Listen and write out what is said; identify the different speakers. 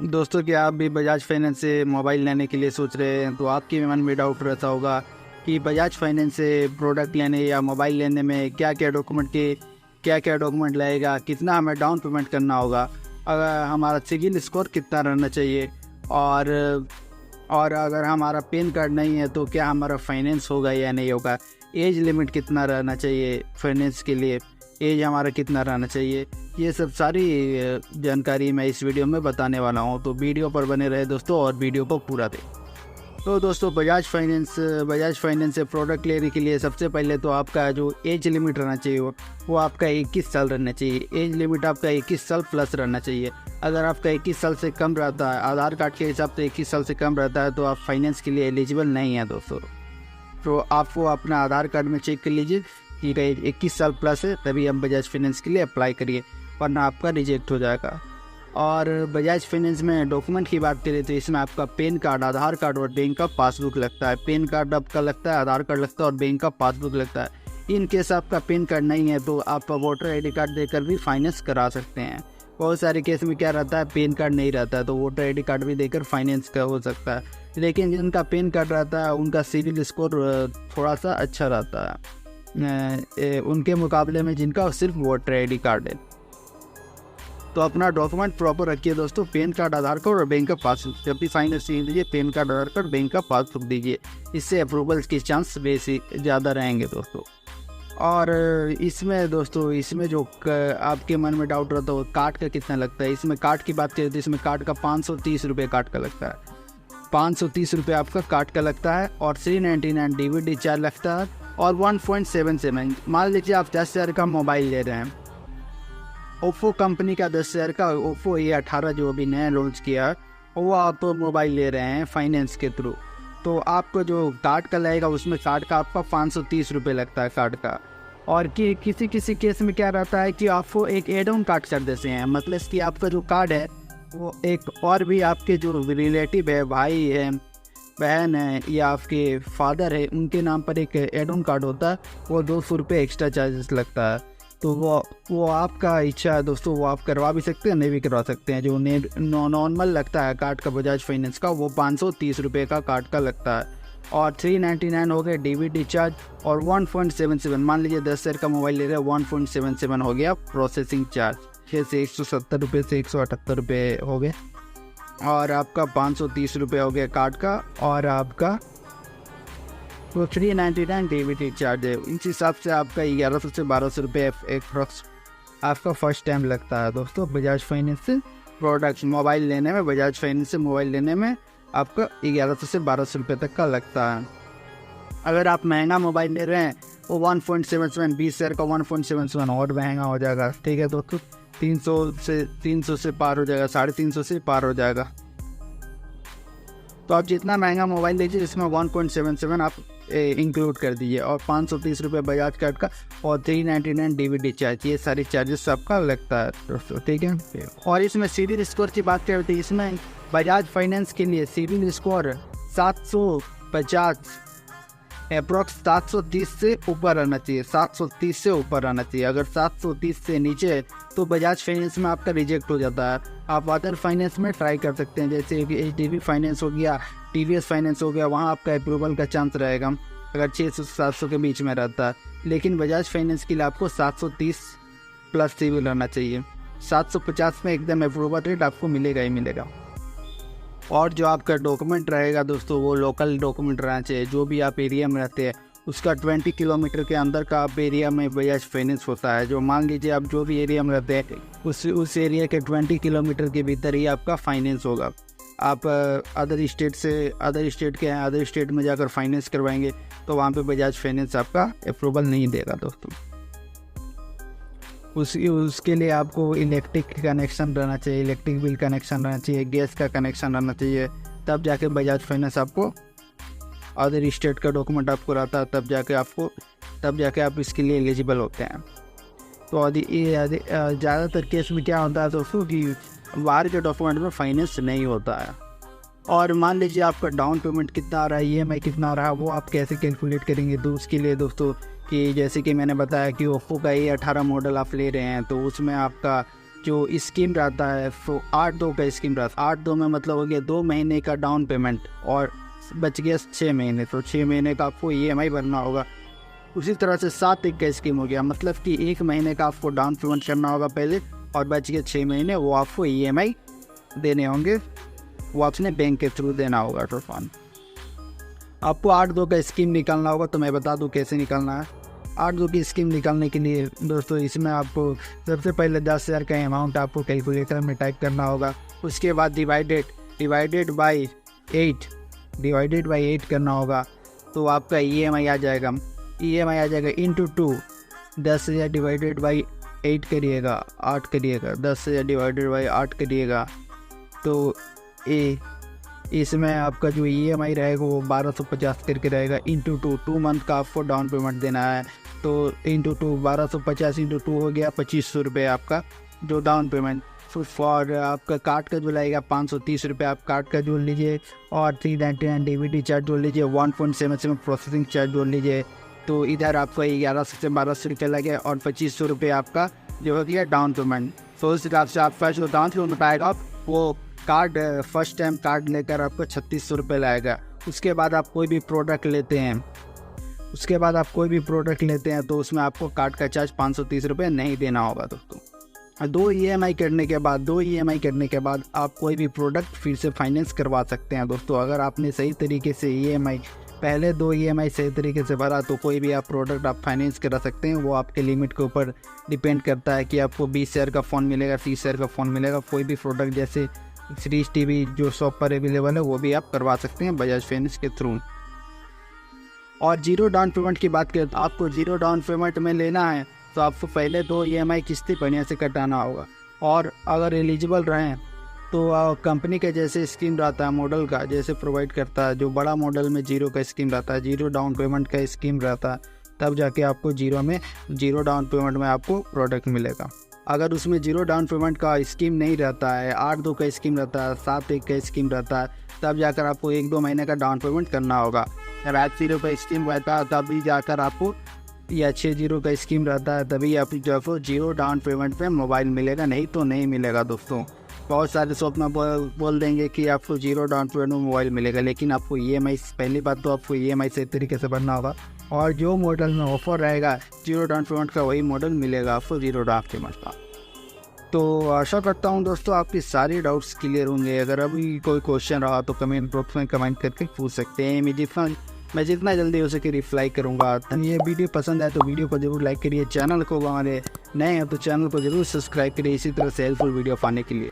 Speaker 1: दोस्तों, क्या आप भी बजाज फाइनेंस से मोबाइल लेने के लिए सोच रहे हैं? तो आपके मन में डाउट रहता होगा कि बजाज फाइनेंस से प्रोडक्ट लेने या मोबाइल लेने में क्या क्या डॉक्यूमेंट लगेगा, कितना हमें डाउन पेमेंट करना होगा, अगर हमारा सिबिल स्कोर कितना रहना चाहिए, और अगर हमारा पैन कार्ड नहीं है तो क्या हमारा फाइनेंस होगा या नहीं होगा, एज लिमिट कितना रहना चाहिए फाइनेंस के लिए, एज हमारा कितना रहना चाहिए, ये सब सारी जानकारी मैं इस वीडियो में बताने वाला हूँ। तो वीडियो पर बने रहे दोस्तों और वीडियो को पूरा दें। तो दोस्तों, बजाज फाइनेंस से प्रोडक्ट लेने के लिए सबसे पहले तो आपका जो एज लिमिट रहना चाहिए वो आपका 21 साल रहना चाहिए। एज लिमिट आपका 21 साल प्लस रहना चाहिए। अगर आपका 21 साल से कम रहता है, आधार कार्ड के हिसाब से 21 साल से कम रहता है, तो आप फाइनेंस के लिए एलिजिबल नहीं है दोस्तों। तो आपको अपना आधार कार्ड में चेक कर लीजिए कि 21 साल प्लस है, तभी हम बजाज फाइनेंस के लिए अप्लाई करिए, वरना आपका रिजेक्ट हो जाएगा। और बजाज फाइनेंस में डॉक्यूमेंट की बात करें तो इसमें आपका पैन कार्ड, आधार कार्ड और बैंक का पासबुक लगता है। पैन कार्ड आपका लगता है, आधार कार्ड लगता है और बैंक का पासबुक लगता है। इन केस आपका पैन कार्ड नहीं है तो आप वोटर आईडी कार्ड देकर भी फाइनेंस करा सकते हैं। बहुत सारे केस में क्या रहता है, पैन कार्ड नहीं रहता है तो वोटर आईडी कार्ड भी देकर फाइनेंस का हो सकता है। लेकिन जिनका पैन कार्ड रहता है उनका सिबिल स्कोर थोड़ा सा अच्छा रहता है उनके मुकाबले में जिनका सिर्फ वोटर आईडी कार्ड है। तो अपना डॉक्यूमेंट प्रॉपर रखिए दोस्तों, पैन कार्ड, आधार कार्ड और बैंक का पासबुक। जब भी फाइनेंस दीजिए पैन कार्ड, आधार कार्ड, बैंक का पासबुक दीजिए, इससे अप्रूवल्स के चांस ज़्यादा रहेंगे दोस्तों। और इसमें जो आपके मन में डाउट रहता है कार्ड का कितना लगता है, इसमें कार्ड की बात करें तो इसमें कार्ड का 530 रुपये कार्ड का लगता है। 530 रुपये आपका कार्ड का लगता है और 399 DVD चार्ज लगता है और 1.77। मान लीजिए आप 10,000 का मोबाइल ले रहे हैं, ओप्पो कंपनी का 10,000 का ओप्पो A18 जो अभी नया लॉन्च किया है, वो आप मोबाइल ले रहे हैं फाइनेंस के थ्रू, तो आपको जो कार्ड का लगेगा उसमें कार्ड का आपका 530 रुपये लगता है कार्ड का। और किसी केस में क्या रहता है कि आपको एक एड ऑन कार्ड कर देते हैं, मतलब कि आपका जो कार्ड है वो एक और भी आपके जो रिलेटिव है, भाई है, बहन है या आपके फादर है, उनके नाम पर एक एड ऑन कार्ड होता है, वो 200 रुपये एक्स्ट्रा चार्जेस लगता है। तो वो आपका इच्छा है दोस्तों, वो आप करवा भी सकते हैं, नहीं भी करवा सकते हैं। जो नॉर्मल लगता है कार्ड का बजाज फाइनेंस का, वो 530 रुपये का कार्ड का लगता है और 399 हो गया DVD चार्ज और 1.77। मान लीजिए 10,000 का मोबाइल ले रहे हैं, 1.77 हो गया प्रोसेसिंग चार्ज, 6 से 170 रुपये से 178 रुपये हो गए और आपका 530 रुपये हो गया कार्ड का और आपका तो 399 DVD चार्ज है। इस हिसाब से आपका 1100 से 1200 रुपये अप्रॉक्स आपका फर्स्ट टाइम लगता है दोस्तों बजाज फाइनेंस से प्रोडक्ट मोबाइल लेने में। बजाज फाइनेंस से मोबाइल लेने में आपका 1100 से 1200 रुपये तक का लगता है। अगर आप महंगा मोबाइल ले रहे हैं वो 1.77, 20,000 का 1.77 और महंगा हो जाएगा, ठीक है दोस्तों, 300 से पार हो जाएगा, 350 से पार हो जाएगा। तो आप जितना महंगा मोबाइल लीजिए इसमें 1.77 आप इंक्लूड कर दीजिए और 530 रुपये बजाज कार्ड का और 399 DVD चार्ज, ये सारी चार्जेस आपका लगता है दोस्तों, ठीक है। और इसमें सिबिल स्कोर की बात करें तो इसमें बजाज फाइनेंस के लिए सिबिल स्कोर 750 अप्रॉक्स 730 से ऊपर रहना चाहिए, 730 से ऊपर रहना चाहिए। अगर 730 से नीचे तो बजाज फाइनेंस में आपका रिजेक्ट हो जाता है। आप अदर फाइनेंस में ट्राई कर सकते हैं, जैसे कि HDB फाइनेंस हो गया, TVS फाइनेंस हो गया, वहाँ आपका अप्रूवल का चांस रहेगा अगर 600 से 700 के बीच में रहता है। लेकिन बजाज फाइनेंस के लिए आपको 730 प्लस सिबिल रहना चाहिए। 750 में एकदम अप्रूवल रेट आपको मिलेगा ही मिलेगा। और जो आपका डॉक्यूमेंट रहेगा दोस्तों वो लोकल डॉक्यूमेंट रहना चाहिए। जो भी आप एरिया में रहते हैं उसका 20 किलोमीटर के अंदर का आप एरिया में बजाज फाइनेंस होता है। जो मान लीजिए आप जो भी एरिया में रहते हैं उस एरिया के 20 किलोमीटर के भीतर ही आपका फाइनेंस होगा। आप अदर स्टेट में जाकर फाइनेंस करवाएंगे तो वहाँ पे बजाज फाइनेंस आपका अप्रूवल नहीं देगा दोस्तों। उसके लिए आपको इलेक्ट्रिक कनेक्शन रहना चाहिए, इलेक्ट्रिक बिल कनेक्शन रहना चाहिए, गैस का कनेक्शन रहना चाहिए, तब जाके बजाज फाइनेंस आपको अदर स्टेट का डॉक्यूमेंट आपको रहता है, तब जाके आप इसके लिए एलिजिबल होते हैं। तो ज़्यादातर केस में क्या होता है दोस्तों कि बाहर के डॉक्यूमेंट में फाइनेंस नहीं होता है। और मान लीजिए आपका डाउन पेमेंट कितना आ रहा है, EMI कितना आ रहा है, वो आप कैसे कैलकुलेट करेंगे। तो उसके लिए दोस्तों कि जैसे कि मैंने बताया कि ओप्पो का A18 मॉडल आप ले रहे हैं तो उसमें आपका जो स्कीम रहता है वो 8-2 का स्कीम रहता है। 8-2 में मतलब हो गया 2 महीने का डाउन पेमेंट और बच गया 6 महीने, तो 6 महीने का आपको EMI भरना होगा। उसी तरह से 7-1 का स्कीम हो गया, मतलब कि 1 महीने का आपको डाउन पेमेंट करना होगा पहले और बच गए 6 महीने, वो आपको EMI देने होंगे, वो अपने बैंक के थ्रू देना होगा। तो फंड आपको 8-2 का स्कीम निकालना होगा, तो मैं बता दूं कैसे निकालना है। 8-2 की स्कीम निकालने के लिए दोस्तों इसमें आपको सबसे पहले 10,000 का अमाउंट आपको कैलकुलेटर में टाइप करना होगा। उसके बाद डिवाइडेड बाई 8 करना होगा, तो आपका EMI आ जाएगा। EMI आ जाएगा इंटू 2, 10,000 डिवाइडेड बाई 8 करिएगा, 8 करिएगा, 10,000 डिवाइडेड बाई 8 करिएगा, तो इसमें आपका जो EMI रहेगा वो 1250 करके रहेगा। इंटू 2 मंथ का आपको डाउन पेमेंट देना है, तो इंटू 2 1250 इंटू 2 हो गया 2500 रुपये आपका जो डाउन पेमेंट। फॉर आपका कार्ड का जो लगेगा 530 रुपये, आप कार्ड का जोड़ लीजिए और 399 DVD चार्ज जोड़ लीजिए, 1.77 प्रोसेसिंग चार्ज जोड़ लीजिए, तो इधर आपको 1100 से 1200 रुपये लगे और 2500 रुपये आपका जो हो गया डाउन पेमेंट। तो उस हिसाब से आपका जो डाउन पेमेंट आएगा वो कार्ड फर्स्ट टाइम कार्ड लेकर आपको 3600 रुपये लाएगा। उसके बाद आप कोई भी प्रोडक्ट लेते हैं तो उसमें आपको कार्ड का चार्ज 530 रुपये नहीं देना होगा दोस्तों। 2 EMI करने के बाद आप कोई भी प्रोडक्ट फिर से फाइनेंस करवा सकते हैं दोस्तों। अगर आपने सही तरीके से पहले 2 EMI सही तरीके से भरा तो कोई भी आप प्रोडक्ट आप फाइनेंस करा सकते हैं। वो आपके लिमिट के ऊपर डिपेंड करता है कि आपको 20,000 का फ़ोन मिलेगा, 30,000 का फ़ोन मिलेगा। कोई भी प्रोडक्ट जैसे सीरीज TV जो शॉप पर अवेलेबल है वो भी आप करवा सकते हैं बजाज फाइनेंस के थ्रू। और जीरो डाउन पेमेंट की बात करें तो आपको जीरो डाउन पेमेंट में लेना है तो आपको पहले 2 EMI किस्तें बढ़िया से कटाना होगा। और अगर एलिजिबल रहें तो कंपनी के जैसे स्कीम रहता है मॉडल का जैसे प्रोवाइड करता है, जो बड़ा मॉडल में 0 का स्कीम रहता है, 0 डाउन पेमेंट का स्कीम रहता है, तब जाके आपको 0 डाउन पेमेंट में आपको प्रोडक्ट मिलेगा। अगर उसमें 0 डाउन पेमेंट का स्कीम नहीं रहता है, 8-2 का स्कीम रहता है, 7-1 का स्कीम रहता है, तब जाकर आपको 1-2 महीने का डाउन पेमेंट करना होगा। अगर 8-0 का स्कीम रहता है तभी जाकर आपको, या 6-0 का स्कीम रहता है तभी आप जो है 0 डाउन पेमेंट पे मोबाइल मिलेगा, नहीं तो नहीं मिलेगा दोस्तों। बहुत सारे शॉप में बोल देंगे कि आपको 0 डाउन पेमेंट में मोबाइल मिलेगा, लेकिन आपको EMI पहली बात तो आपको EMI सही तरीके से भरना होगा और जो मॉडल में ऑफर रहेगा 0 डाउन पेमेंट का वही मॉडल मिलेगा आपको 0 डाउन पेमेंट का। तो आशा करता हूँ दोस्तों आपकी सारी डाउट्स क्लियर होंगे। अगर अभी कोई क्वेश्चन रहा तो कमेंट बॉक्स में कमेंट करके पूछ सकते हैं, मैं जितना जल्दी हो सके रिप्लाई करूँगा। ये वीडियो पसंद आए तो वीडियो को जरूर लाइक करिए, चैनल को हमारे नए हैं तो चैनल को जरूर सब्सक्राइब करिए इसी तरह से हेल्पफुल वीडियो पाने के लिए।